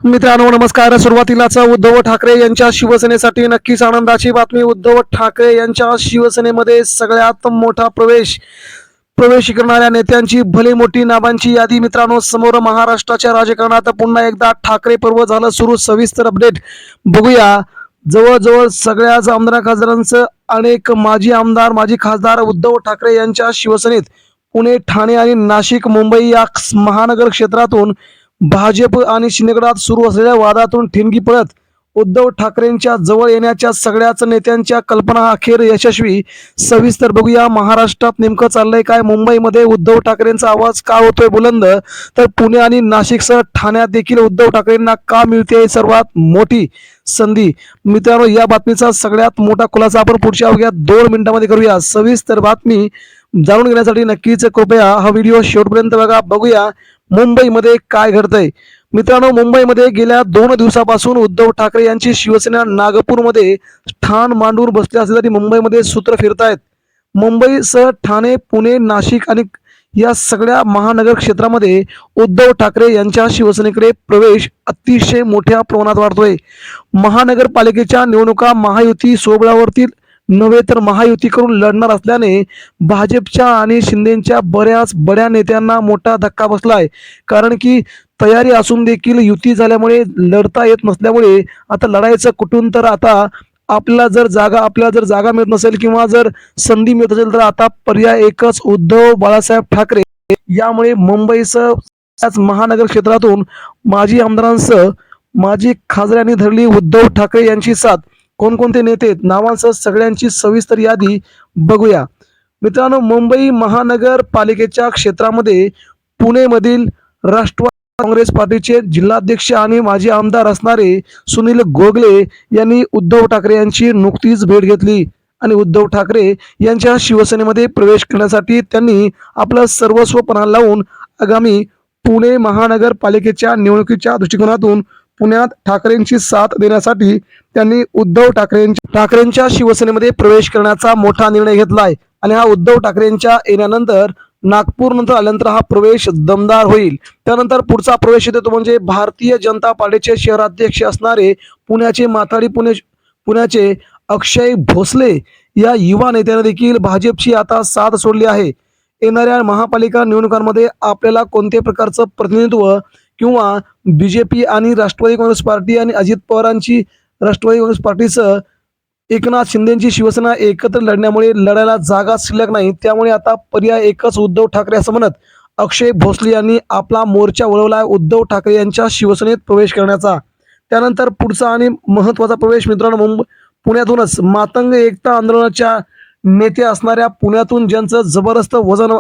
मित्रांनो नमस्कार. सुरुवातीलाच उद्धव ठाकरे यांच्या शिवसेनेसाठी नक्कीच आनंदाची बातमी. उद्धव ठाकरे यांच्या शिवसेनेमध्ये सगळ्यात मोठा प्रवेश करणाऱ्या नेत्यांची भली मोठी नावांची यादी मित्रांनो समोर. महाराष्ट्राच्या राजकारणात पुन्हा एकदा ठाकरे पर्व झालं सुरू. सविस्तर अपडेट बघूया. जवळजवळ सगळ्याच आमदार खासदारांचं अनेक माजी आमदार माजी खासदार उद्धव ठाकरे यांच्या शिवसेनेत पुणे, ठाणे आणि नाशिक, मुंबई या महानगर क्षेत्रातून भाजप आणि शिंदेगडात सुरू असलेल्या वादातून ठिणगी पळत उद्धव ठाकरेंच्या जवळ येण्याच्या सगळ्याच नेत्यांच्या कल्पना अखेर यशस्वी. सविस्तर बघूया महाराष्ट्रात नेमकं चाललंय काय. मुंबईमध्ये उद्धव ठाकरेंचा आवाज का होतोय बुलंद, तर पुणे आणि नाशिकसह ठाण्यात देखील उद्धव ठाकरेंना का मिळते सर्वात मोठी संधी. मित्रांनो या बातमीचा सगळ्यात मोठा खुलासा आपण पुढच्या अवघ्या 2 मिनिटांमध्ये करूया. सविस्तर बातमी जाणून घेण्यासाठी नक्कीच कृपया हा व्हिडिओ शेवटपर्यंत बघा. बघूया मुंबईमध्ये काय घडतंय. मित्रांनो मुंबईमध्ये गेल्या 2 दिवसापासून उद्धव ठाकरे यांची शिवसेना नागपूरमध्ये ठाण मांडून बसली असली तरी मुंबईमध्ये सूत्र फिरतायत. मुंबईसह ठाणे, पुणे, नाशिक आणि या सगळ्या महानगर क्षेत्रामध्ये उद्धव ठाकरे यांच्या शिवसेनेकडे प्रवेश अतिशय मोठ्या प्रमाणात वाढतोय. महानगरपालिकेच्या निवडणुका महायुती सोबळावरती नव्हे तर महायुती करून लढणार असल्याने भाजपच्या आणि शिंदेच्या बऱ्याच बड्या नेत्यांना मोठा धक्का बसलाय. कारण की तयारी असून देखील युती झाल्यामुळे लढता येत नसल्यामुळे आता लढायचं कुठून. तर आता आपल्याला जर जागा मिळत नसेल किंवा जर संधी मिळत असेल तर आता पर्याय एकच उद्धव बाळासाहेब ठाकरे. यामुळे मुंबईसह महानगर क्षेत्रातून माजी आमदारांसह माजी खासदारांनी धरली उद्धव ठाकरे यांची साथ. कोणकोणते नेते नावांसह सगळ्यांची सविस्तर यादी बघूया. मित्रांनो मुंबई महानगरपालिकेच्या क्षेत्रामध्ये पुणेमधील राष्ट्रवादी काँग्रेस पार्टीचे जिल्हाध्यक्ष आणि माजी आमदार असणारे सुनील गोगले यांनी उद्धव ठाकरे यांची नुकतीच भेट घेतली आणि उद्धव ठाकरे यांच्या शिवसेनेमध्ये प्रवेश करण्यासाठी त्यांनी आपलं सर्वस्व पणाला लावून आगामी पुणे महानगरपालिकेच्या निवडणुकीच्या दृष्टिकोनातून पुण्यात ठाकरेंची साथ देण्यासाठी त्यांनी उद्धव ठाकरेंच्या शिवसेनेमध्ये प्रवेश करण्याचा मोठा निर्णय घेतलाय. आणि हा उद्धव ठाकरेंच्या येण्यानंतर नागपूर नंतर आल्यानंतर हा प्रवेश दमदार होईल. त्यानंतर पुढचा प्रवेश येतो म्हणजे भारतीय जनता पार्टीचे शहराध्यक्ष असणारे पुण्याचे अक्षय भोसले या युवा नेत्याने देखील भाजपची आता साथ सोडली आहे. येणाऱ्या महापालिका निवडणुकांमध्ये आपल्याला कोणत्या प्रकारचं प्रतिनिधित्व किंवा बीजेपी आणि राष्ट्रवादी काँग्रेस पार्टी आणि अजित पवारांची राष्ट्रवादी काँग्रेस पार्टीसह एकनाथ शिंदेची शिवसेना एकत्र लढण्यामुळे लढायला जागा शिल्लक नाही. त्यामुळे आता पर्याय एकच उद्धव ठाकरे असं म्हणत अक्षय भोसले यांनी आपला मोर्चा वळवला उद्धव ठाकरे यांच्या शिवसेनेत प्रवेश करण्याचा. त्यानंतर पुढचा आणि महत्वाचा प्रवेश मित्रांनो पुण्यातूनच मातंग एकता आंदोलनाच्या नेते असणाऱ्या पुण्यातून ज्यांचं जबरदस्त वजन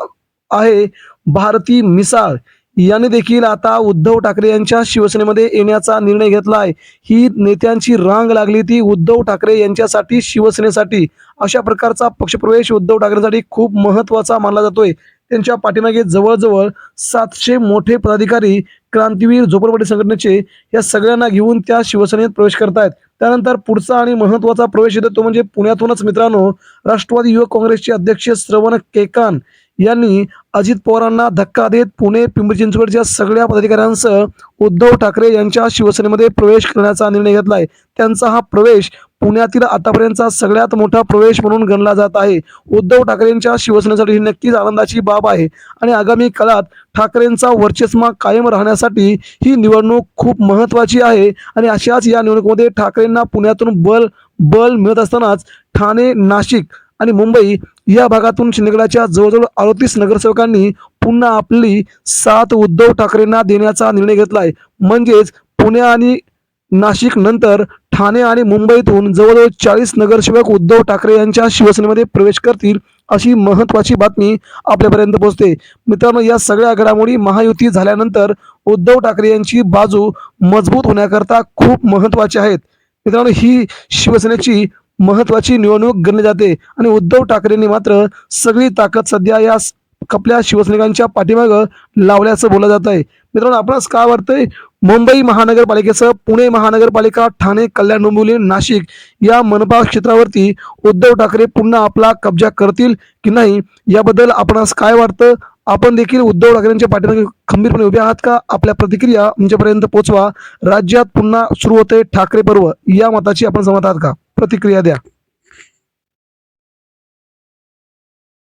आहे भारती मिसाळ यांनी देखील आता उद्धव ठाकरे यांच्या शिवसेनेमध्ये येण्याचा निर्णय घेतला आहे. ही नेत्यांची रांग लागली ती उद्धव ठाकरे यांच्यासाठी शिवसेनेसाठी. अशा प्रकारचा पक्षप्रवेश उद्धव ठाकरेंसाठी खूप महत्त्वाचा मानला जातोय. त्यांच्या पाठीमागे जवळजवळ 700 मोठे पदाधिकारी क्रांतीवीर झोपडपट्टी संघटनेचे या सगळ्यांना घेऊन त्या शिवसेनेत प्रवेश करतायत. त्यानंतर पुढचा आणि महत्त्वाचा प्रवेश येतो तो म्हणजे पुण्यातूनच मित्रांनो राष्ट्रवादी युवक काँग्रेसचे अध्यक्ष श्रवण केकान यांनी अजित पवारांना धक्का देत पुणे पिंपरी चिंचवडच्या सगळ्या पदाधिकाऱ्यांसह उद्धव ठाकरे यांच्या शिवसेनेमध्ये प्रवेश करण्याचा निर्णय घेतलाय. त्यांचा हा प्रवेश पुण्यातील आतापर्यंतचा सगळ्यात मोठा प्रवेश म्हणून गणला जात आहे. उद्धव ठाकरेंच्या शिवसेनेसाठी ही नक्कीच आनंदाची बाब आहे आणि आगामी काळात ठाकरेंचा वर्चस्व कायम राहण्यासाठी ही निवडणूक खूप महत्त्वाची आहे. आणि अशाच या निवडणुकीमध्ये ठाकरेंना पुण्यातून बल मिळत असतानाच ठाणे, नाशिक आणि मुंबई या भागातून शिंदेगडाच्या जवळजवळ 38 नगरसेवकांनी पुन्हा आपली साथ उद्धव ठाकरेंना देण्याचा निर्णय घेतलाय. म्हणजेच पुणे आणि नाशिक नंतर ठाणे आणि मुंबईतून जवळजवळ 40 नगरसेवक उद्धव ठाकरे यांच्या शिवसेनेमध्ये प्रवेश करतील अशी महत्त्वाची बातमी आपल्यापर्यंत पोहोचते. मित्रांनो या सगळ्या घडामोडी महायुती झाल्यानंतर उद्धव ठाकरे यांची बाजू मजबूत होण्याकरता खूप महत्त्वाची आहेत. मित्रांनो ही शिवसेनेची महत्त्वाची निवडणूक गणली जाते आणि उद्धव ठाकरेंनी मात्र सगळी ताकद सध्या या आपल्या शिवसैनिकांच्या पाठीमागं लावल्याचं बोललं जात आहे. मित्रांनो आपणास काय वाटतंय मुंबई महानगरपालिकेसह पुणे महानगरपालिका, ठाणे, कल्याण, डोंबिवली, नाशिक या मनपा क्षेत्रावरती उद्धव ठाकरे पुन्हा आपला कब्जा करतील की नाही याबद्दल आपणास काय वाटतं आपण देखील उद्धव ठाकरेंच्या पाठीमागे खंबीरपणे उभे आहात का? आपल्या प्रतिक्रिया आमच्यापर्यंत पोहोचवा. राज्यात पुन्हा सुरू होते ठाकरे पर्व, या मताची आपण सहमत आहात का? प्रतिक्रिया द्या.